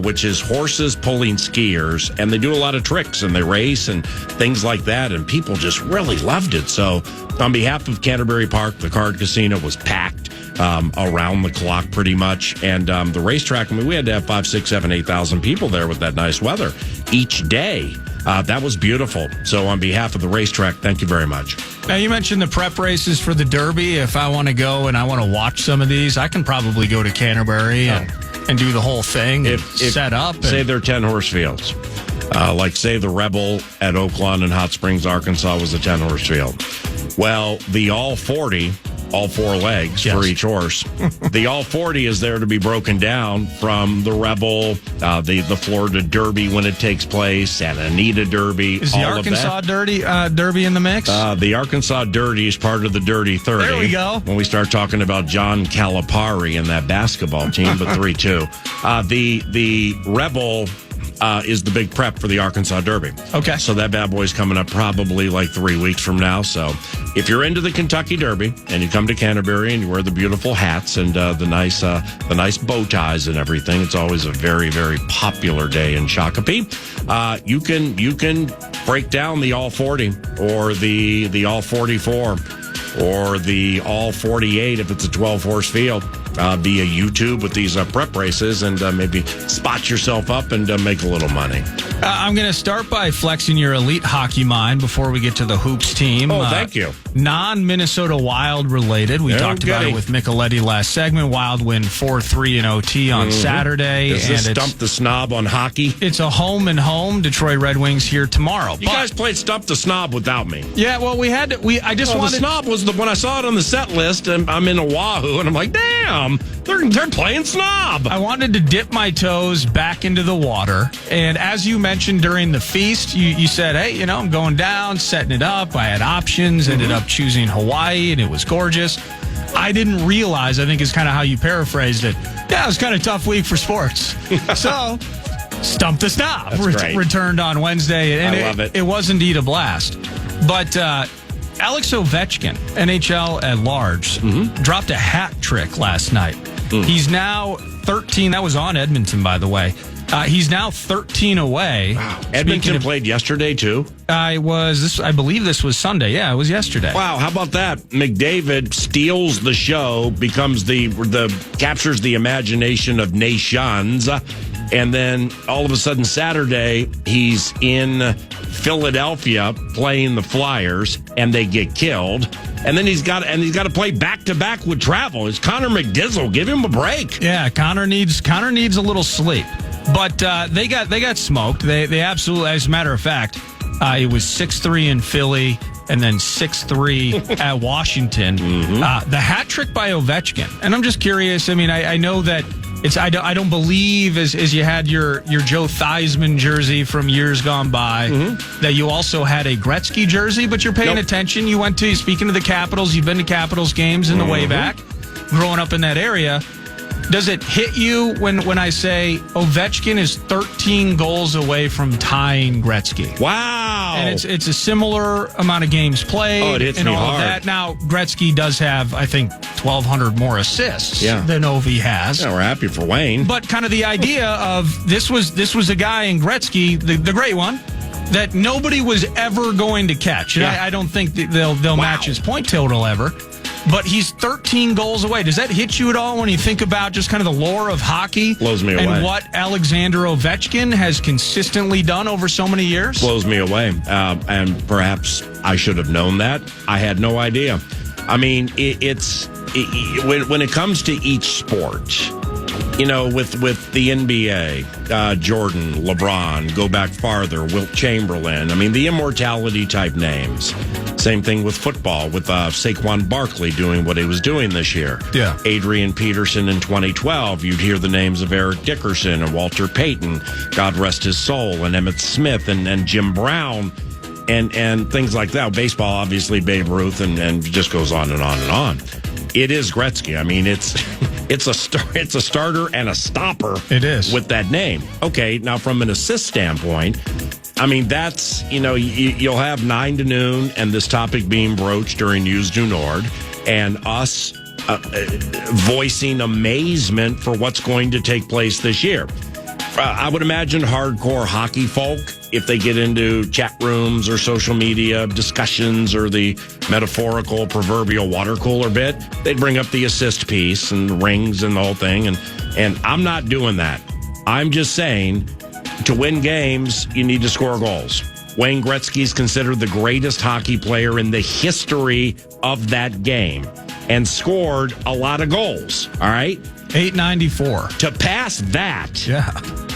Speaker 5: which is horses pulling skiers, and they do a lot of tricks and they race and things like that, and people just really loved it. So on behalf of Canterbury Park, the Card Casino was packed around the clock pretty much, and the racetrack, we had to have 5, 6, 7, 8,000 people there with that nice weather each day. That was beautiful. So on behalf of the racetrack, thank you very much.
Speaker 3: Now, you mentioned the prep races for the Derby. If I want to go and I want to watch some of these, I can probably go to Canterbury and do the whole thing, set up.
Speaker 5: Say they're 10-horse fields. Like, say the Rebel at Oaklawn and Hot Springs, Arkansas was a 10-horse field. Well, the all 40, all 4 legs for each horse, the all 40 is there to be broken down from the Rebel, the Florida Derby when it takes place, Santa Anita Derby.
Speaker 3: Is the Arkansas Derby in the mix?
Speaker 5: The Arkansas Derby is part of the Dirty 30.
Speaker 3: There we go.
Speaker 5: When we start talking about John Calipari and that basketball team, but 3-2. The Rebel is the big prep for the Arkansas Derby. Okay. So that bad boy's coming up probably like 3 weeks from now. So if you're into the Kentucky Derby and you come to Canterbury and you wear the beautiful hats and the nice bow ties and everything, it's always a very, very popular day in Shakopee. You can break down the all 40 or the all 44 or the all 48 if it's a 12-horse field. Via YouTube with these prep races, and maybe spot yourself up and make a little money.
Speaker 3: I'm going to start by flexing your elite hockey mind before we get to the Hoops team.
Speaker 5: Oh, thank you.
Speaker 3: Non-Minnesota Wild related. We talked about it with Micheletti last segment. Wild win 4-3 in OT on Saturday.
Speaker 5: Is this Stump the Snob on hockey?
Speaker 3: It's a home and home. Detroit Red Wings here tomorrow.
Speaker 5: You guys played Stump the Snob without me.
Speaker 3: Yeah, well, we had to. The
Speaker 5: Snob was when I saw it on the set list, and I'm in Oahu, and I'm like, damn. They're playing Snob.
Speaker 3: I wanted to dip my toes back into the water. And as you mentioned during the feast, you said, hey, I'm going down, setting it up. I had options, ended up choosing Hawaii, and it was gorgeous. I didn't realize, I think is kind of how you paraphrased it. Yeah, it was kind of a tough week for sports. So, Stump the Snob returned on Wednesday. And
Speaker 5: I love it.
Speaker 3: It was indeed a blast. But Alex Ovechkin, NHL at large, dropped a hat trick last night. He's now 13. That was on Edmonton, by the way. He's now 13 away.
Speaker 5: Wow. Edmonton played yesterday, too?
Speaker 3: I believe this was Sunday. Yeah, it was yesterday.
Speaker 5: Wow, how about that? McDavid steals the show, becomes captures the imagination of nations, and then all of a sudden Saturday he's in Philadelphia playing the Flyers, and they get killed. And then he's got to play back to back with travel. It's Connor McDizzle. Give him a break.
Speaker 3: Yeah, Connor needs a little sleep. But they got smoked. They absolutely, as a matter of fact, it was 6-3 in Philly and then 6-3 at Washington. The hat trick by Ovechkin. And I'm just curious. I mean, I know that I don't believe as you had your Joe Theismann jersey from years gone by that you also had a Gretzky jersey, but you're paying attention. You went to, speaking of the Capitals, you've been to Capitals games in the way back, growing up in that area. Does it hit you when I say Ovechkin is 13 goals away from tying Gretzky?
Speaker 5: Wow.
Speaker 3: And it's a similar amount of games played.
Speaker 5: Oh, it hits
Speaker 3: and
Speaker 5: me
Speaker 3: all
Speaker 5: hard.
Speaker 3: of that. Now, Gretzky does have, I think, 1,200 more assists than Ovi has.
Speaker 5: Yeah, we're happy for Wayne.
Speaker 3: But kind of the idea of this was a guy in Gretzky, the great one, that nobody was ever going to catch. And I don't think they'll match his point total ever. But he's 13 goals away. Does that hit you at all when you think about just kind of the lore of hockey?
Speaker 5: Blows me away.
Speaker 3: And what Alexander Ovechkin has consistently done over so many years?
Speaker 5: Blows me away. And perhaps I should have known that. I had no idea. I mean, when it comes to each sport, you know, with the NBA, Jordan, LeBron, go back farther, Wilt Chamberlain. I mean, the immortality type names. Same thing with football, with Saquon Barkley doing what he was doing this year.
Speaker 3: Yeah.
Speaker 5: Adrian Peterson in 2012, you'd hear the names of Eric Dickerson and Walter Payton, God rest his soul, and Emmitt Smith and Jim Brown and things like that. Baseball, obviously, Babe Ruth, and just goes on and on and on. It is Gretzky. I mean, it's a starter and a stopper.
Speaker 3: It is.
Speaker 5: With that name. Okay, now from an assist standpoint, I mean, that's, you know, you'll have 9 to noon and this topic being broached during News du Nord and us voicing amazement for what's going to take place this year. I would imagine hardcore hockey folk, if they get into chat rooms or social media discussions or the metaphorical proverbial water cooler bit, they'd bring up the assist piece and the rings and the whole thing. And I'm not doing that. I'm just saying, to win games, you need to score goals. Wayne Gretzky is considered the greatest hockey player in the history of that game and scored a lot of goals. All right?
Speaker 3: 894.
Speaker 5: To pass that,
Speaker 3: Yeah.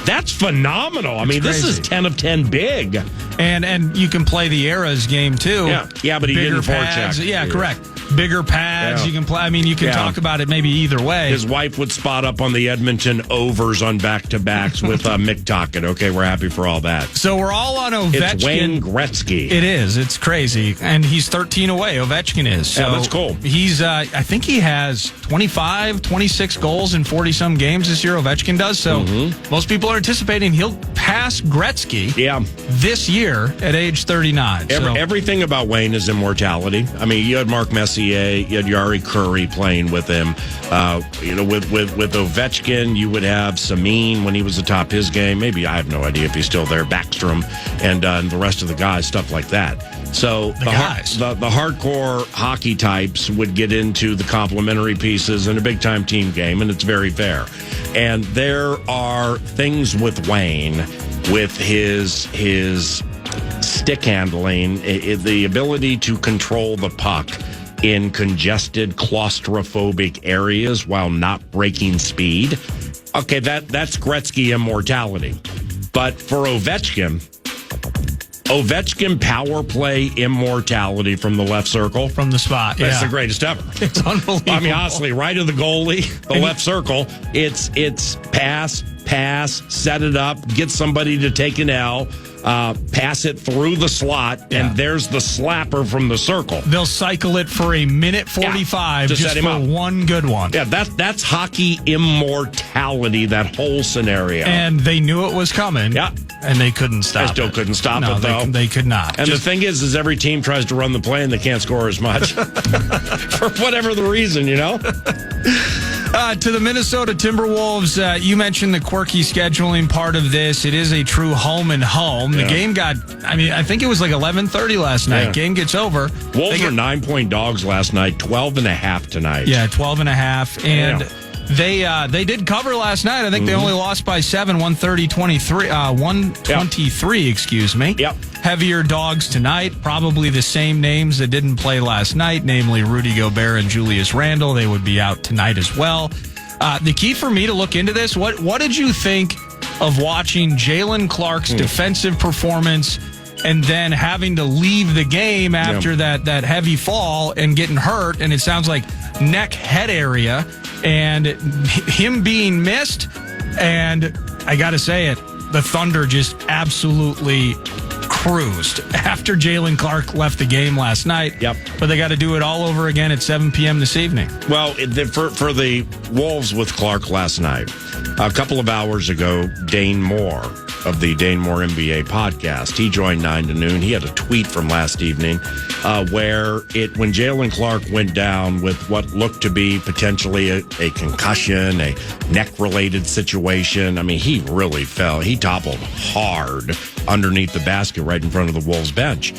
Speaker 5: that's phenomenal. I mean, this is 10 of 10 big.
Speaker 3: And you can play the Eras game, too.
Speaker 5: Yeah, but he
Speaker 3: Bigger
Speaker 5: didn't
Speaker 3: pads.
Speaker 5: forecheck.
Speaker 3: Yeah, correct. Bigger pads.
Speaker 5: Yeah.
Speaker 3: You can play. I mean, you can talk about it maybe either way.
Speaker 5: His wife would spot up on the Edmonton overs on back-to-backs with Mick Tocchet. Okay, we're happy for all that.
Speaker 3: So we're all on Ovechkin.
Speaker 5: It's Wayne Gretzky.
Speaker 3: It is. It's crazy. And he's 13 away. Ovechkin is. So
Speaker 5: yeah, that's cool.
Speaker 3: He's, I think he has 25, 26 goals in 40-some games this year, Ovechkin does. So most people are anticipating he'll pass Gretzky this year at age 39.
Speaker 5: Everything about Wayne is immortality. I mean, you had Mark Messier, you had Yari Curry playing with him. With Ovechkin, you would have Samin when he was atop his game. Maybe, I have no idea if he's still there, Backstrom, and the rest of the guys, stuff like that. So the hardcore hockey types would get into the complimentary pieces in a big-time team game, and it's very fair. And there are things with Wayne, with his stick handling, the ability to control the puck in congested, claustrophobic areas while not breaking speed. Okay, that's Gretzky immortality. But for Ovechkin power play immortality from the left circle.
Speaker 3: From the spot,
Speaker 5: That's the greatest ever.
Speaker 3: It's unbelievable.
Speaker 5: I mean, honestly, right of the goalie, the left circle, it's pass, set it up, get somebody to take an L, pass it through the slot, and there's the slapper from the circle.
Speaker 3: They'll cycle it for a minute 45
Speaker 5: to
Speaker 3: just
Speaker 5: set him
Speaker 3: for
Speaker 5: up.
Speaker 3: one good one.
Speaker 5: Yeah, that's hockey immortality, that whole scenario.
Speaker 3: And they knew it was coming.
Speaker 5: Yeah.
Speaker 3: and they couldn't stop.
Speaker 5: I still couldn't stop
Speaker 3: No,
Speaker 5: it, though.
Speaker 3: They could not.
Speaker 5: And the thing is every team tries to run the play and they can't score as much for whatever the reason, you know?
Speaker 3: To the Minnesota Timberwolves, you mentioned the quirky scheduling part of this. It is a true home and home. The game got, I think it was like 11:30 last night.
Speaker 5: Yeah.
Speaker 3: Game gets over.
Speaker 5: Wolves were 9-point dogs last night, 12.5 tonight.
Speaker 3: Yeah, 12.5. And they did cover last night. I think they only lost by 7, 123, excuse me.
Speaker 5: Yep.
Speaker 3: Heavier dogs tonight. Probably the same names that didn't play last night, namely Rudy Gobert and Julius Randle. They would be out tonight as well. The key for me to look into this, what did you think of watching Jalen Clark's defensive performance and then having to leave the game after that heavy fall and getting hurt? And it sounds like neck head area and him being missed. And I got to say it, the Thunder just absolutely cruised after Jalen Clark left the game last night.
Speaker 5: Yep.
Speaker 3: But they got to do it all over again at 7 p.m. this evening.
Speaker 5: Well, for the Wolves with Clark last night, a couple of hours ago, Dane Moore of the Dane Moore NBA podcast, he joined 9 to noon. He had a tweet from last evening where when Jalen Clark went down with what looked to be potentially a concussion, a neck-related situation, I mean, he really fell. He toppled hard underneath the basket right in front of the Wolves bench.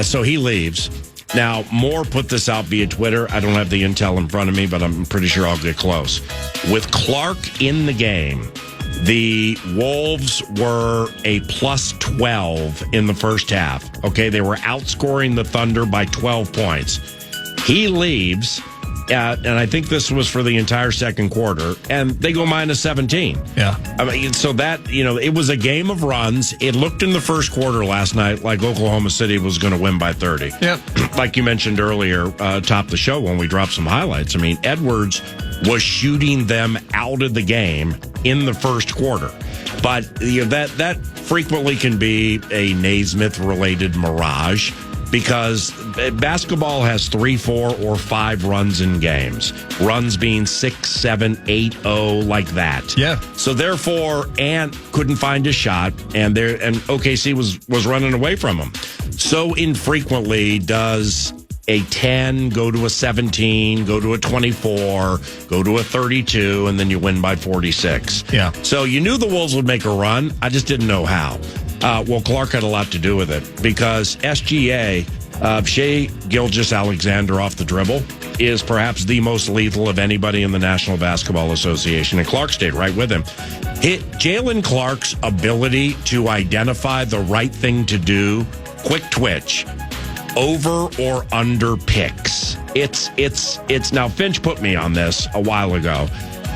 Speaker 5: So he leaves. Now, Moore put this out via Twitter. I don't have the intel in front of me, but I'm pretty sure I'll get close. With Clark in the game, the Wolves were a plus 12 in the first half. Okay, they were outscoring the Thunder by 12 points. He leaves, and I think this was for the entire second quarter, and they go minus 17.
Speaker 3: Yeah.
Speaker 5: I mean, so that, it was a game of runs. It looked in the first quarter last night like Oklahoma City was going to win by 30.
Speaker 3: Yep.
Speaker 5: Like you mentioned earlier, top of the show when we dropped some highlights. I mean, Edwards was shooting them out of the game in the first quarter. But that frequently can be a Naismith-related mirage because basketball has 3, 4, or 5 runs in games. Runs being 6, 7, 8, 0, like that.
Speaker 3: Yeah.
Speaker 5: So therefore, Ant couldn't find a shot, and OKC was running away from him. So infrequently does a 10 go to a 17, go to a 24, go to a 32, and then you win by 46.
Speaker 3: Yeah.
Speaker 5: So you knew the Wolves would make a run. I just didn't know how. Well, Clark had a lot to do with it because SGA, Shai Gilgeous-Alexander off the dribble, is perhaps the most lethal of anybody in the National Basketball Association, and Clark stayed right with him. Jalen Clark's ability to identify the right thing to do, quick twitch, over or under picks. It's now Finch put me on this a while ago.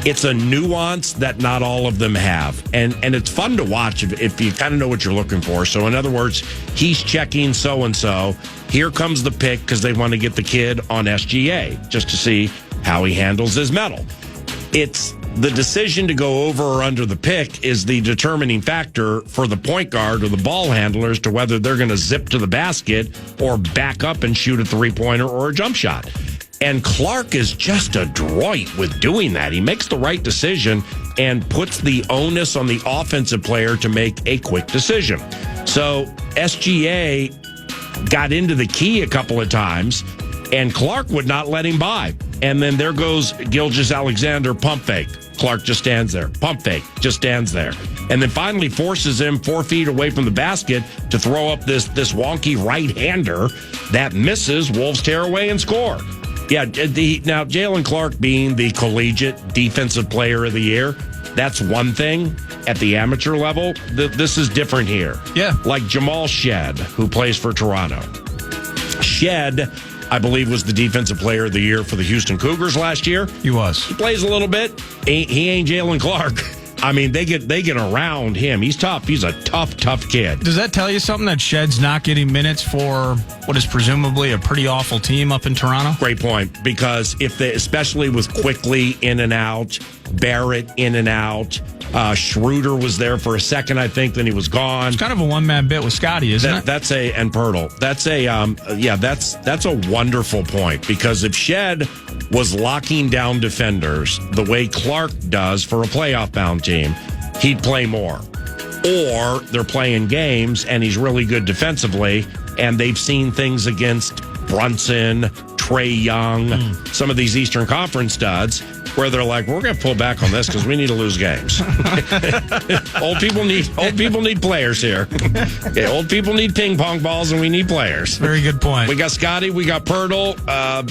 Speaker 5: It's a nuance that not all of them have. And it's fun to watch if you kind of know what you're looking for. So in other words, he's checking so-and-so. Here comes the pick because they want to get the kid on SGA just to see how he handles his metal. It's the decision to go over or under the pick is the determining factor for the point guard or the ball handler as to whether they're going to zip to the basket or back up and shoot a three-pointer or a jump shot. And Clark is just adroit with doing that. He makes the right decision and puts the onus on the offensive player to make a quick decision. So SGA got into the key a couple of times, and Clark would not let him by. And then there goes Gilgeous-Alexander, pump fake. Clark just stands there. Pump fake, just stands there. And then finally forces him 4 feet away from the basket to throw up this wonky right-hander that misses. Wolves tear away and score. Yeah, now Jalen Clark being the collegiate defensive player of the year, that's one thing. At the amateur level, this is different here.
Speaker 3: Yeah.
Speaker 5: Like Jamal Shed, who plays for Toronto. Shed, I believe, was the defensive player of the year for the Houston Cougars last year.
Speaker 3: He was.
Speaker 5: He plays a little bit. He ain't Jalen Clark. I mean, they get around him. He's tough. He's a tough kid.
Speaker 3: Does that tell you something that Shed's not getting minutes for what is presumably a pretty awful team up in Toronto?
Speaker 5: Great point, because especially with Quickly in and out, Barrett in and out, Schroeder was there for a second, I think, then he was gone.
Speaker 3: It's kind of a one-man bit with Scotty, isn't it?
Speaker 5: And Pirtle. That's a wonderful point, because if Shed was locking down defenders the way Clark does for a playoff-bound team, he'd play more. or they're playing games and he's really good defensively, and they've seen things against Brunson, Trae Young, some of these Eastern Conference studs, where they're like, we're going to pull back on this because we need to lose games. Old people need players here. Okay, old people need ping pong balls, and we need players.
Speaker 3: Very good point.
Speaker 5: We got Scotty, we got Pirtle,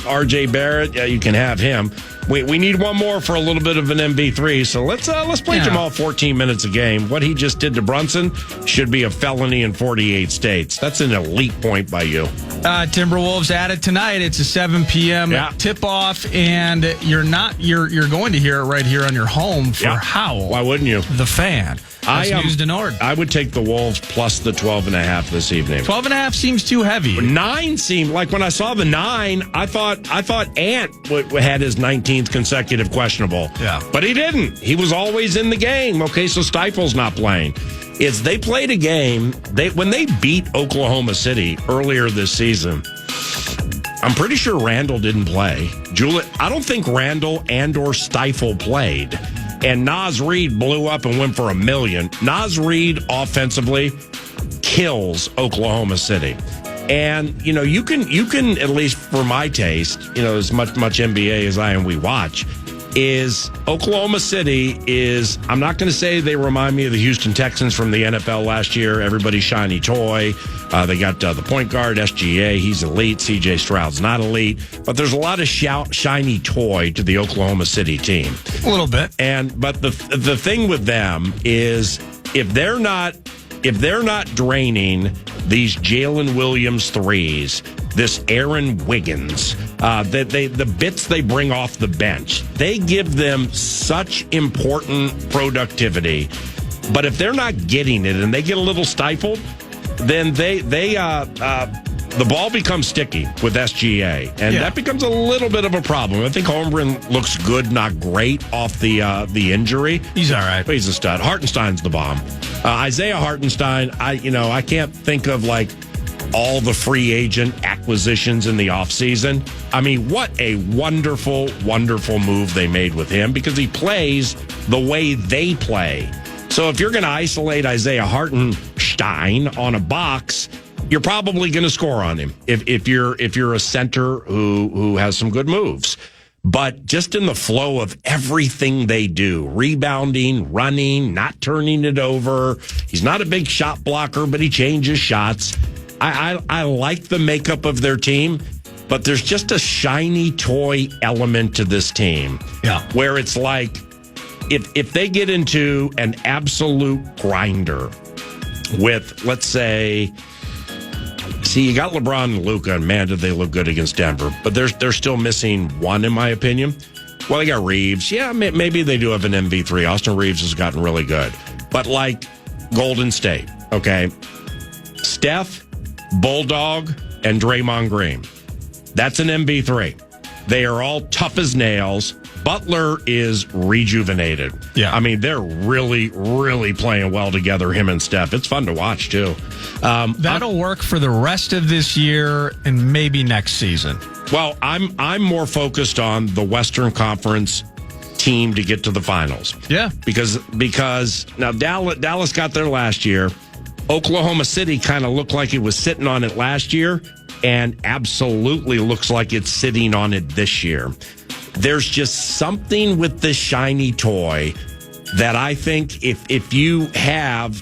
Speaker 5: R.J. Barrett. Yeah, you can have him. We need one more for a little bit of an MB3. So let's play Jamal 14 minutes a game. What he just did to Brunson should be a felony in 48 states. That's an elite point by you.
Speaker 3: Timberwolves at it tonight. It's a 7 p.m. tip-off, and you're going to hear it right here on your home for Howl.
Speaker 5: Why wouldn't you?
Speaker 3: The Fan. That's News to Nord.
Speaker 5: I would take the Wolves plus the 12.5 this evening.
Speaker 3: 12.5 seems too heavy.
Speaker 5: 9 seemed like when I saw the 9, I thought Ant had his 19th consecutive questionable.
Speaker 3: Yeah,
Speaker 5: but he didn't. He was always in the game. Okay, so Stifel's not playing. They played a game. When they beat Oklahoma City earlier this season, I'm pretty sure Randall didn't play. I don't think Randall and/or Stifle played. And Naz Reid blew up and went for $1 million. Naz Reid offensively kills Oklahoma City. And, you can, at least for my taste, as much NBA as I and we watch, is Oklahoma City is, I'm not going to say they remind me of the Houston Texans from the NFL last year. Everybody's shiny toy. They got the point guard, SGA. He's elite. CJ Stroud's not elite. But there's a lot of shiny toy to the Oklahoma City team.
Speaker 3: A little bit.
Speaker 5: But the thing with them is if they're not draining these Jalen Williams threes, this Aaron Wiggins, the bits they bring off the bench, they give them such important productivity. But if they're not getting it and they get a little stifled, then the ball becomes sticky with SGA, and that becomes a little bit of a problem. I think Holmgren looks good, not great off the injury.
Speaker 3: He's all right.
Speaker 5: But he's a stud. Hartenstein's the bomb. Isaiah Hartenstein, I can't think of like all the free agent acquisitions in the offseason. I mean, what a wonderful, wonderful move they made with him because he plays the way they play. So if you're going to isolate Isaiah Hartenstein on a box, you're probably going to score on him if you're a center who has some good moves. But just in the flow of everything they do, rebounding, running, not turning it over. He's not a big shot blocker, but he changes shots. I like the makeup of their team, but there's just a shiny toy element to this team.
Speaker 3: Yeah.
Speaker 5: Where it's like, if they get into an absolute grinder with, let's say, you got LeBron and Luka, and man, did they look good against Denver. But they're still missing one, in my opinion. Well, they got Reeves. Yeah, maybe they do have an MV3. Austin Reeves has gotten really good. But like Golden State, okay? Steph, Bulldog, and Draymond Green. That's an MV3. They are all tough as nails. Butler is rejuvenated.
Speaker 3: Yeah.
Speaker 5: I mean, they're really, really playing well together, him and Steph. It's fun to watch, too.
Speaker 3: That'll work for the rest of this year and maybe next season.
Speaker 5: Well, I'm more focused on the Western Conference team to get to the finals.
Speaker 3: Yeah.
Speaker 5: Because now Dallas got there last year. Oklahoma City kind of looked like it was sitting on it last year and absolutely looks like it's sitting on it this year. There's just something with the shiny toy that I think if you have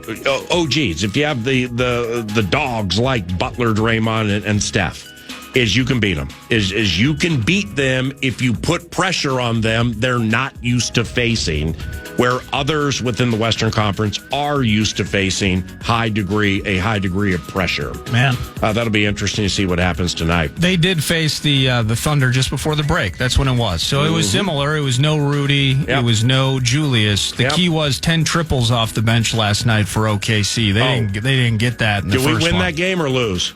Speaker 5: if you have the dogs like Butler, Draymond, and Steph, is you can beat them. Is you can beat them if you put pressure on them they're not used to facing, where others within the Western Conference are used to facing a high degree of pressure.
Speaker 3: Man,
Speaker 5: that'll be interesting to see what happens tonight.
Speaker 3: They did face the Thunder just before the break. That's when it was. So it was similar. It was no Rudy. Yep. It was no Julius. The key was 10 triples off the bench last night for OKC. They didn't get that in the first one.
Speaker 5: Did we win that game or lose?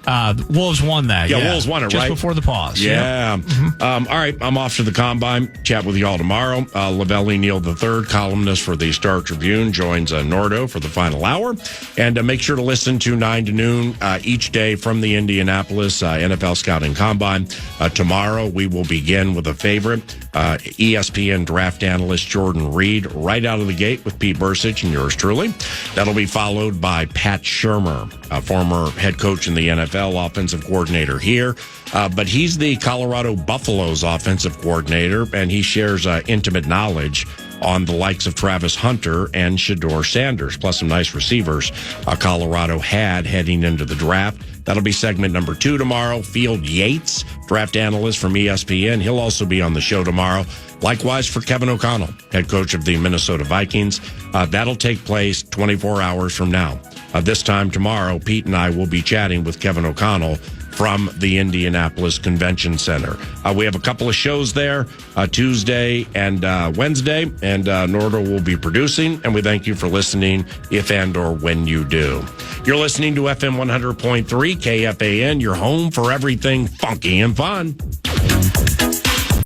Speaker 3: Wolves won that.
Speaker 5: Yeah, Wolves won it, that
Speaker 3: just
Speaker 5: right?
Speaker 3: Before the pause.
Speaker 5: Yeah. All right, I'm off to the Combine. Chat with you all tomorrow. Lavelli Neal III, columnist for the Star Tribune, joins Nordo for the final hour. And make sure to listen to 9 to noon each day from the Indianapolis NFL Scouting Combine. Tomorrow, we will begin with a favorite, ESPN draft analyst Jordan Reed, right out of the gate with Pete Bursich and yours truly. That'll be followed by Pat Shurmur, a former head coach in the NFL, offensive coordinator here. But he's the Colorado Buffaloes offensive coordinator, and he shares intimate knowledge on the likes of Travis Hunter and Shedeur Sanders, plus some nice receivers Colorado had heading into the draft. That'll be segment number 2 tomorrow. Field Yates, draft analyst from ESPN. He'll also be on the show tomorrow. Likewise for Kevin O'Connell, head coach of the Minnesota Vikings. That'll take place 24 hours from now. This time tomorrow, Pete and I will be chatting with Kevin O'Connell from the Indianapolis Convention Center. We have a couple of shows there, Tuesday and Wednesday, and Nordo will be producing, and we thank you for listening if and or when you do. You're listening to FM 100.3 KFAN, your home for everything funky and fun.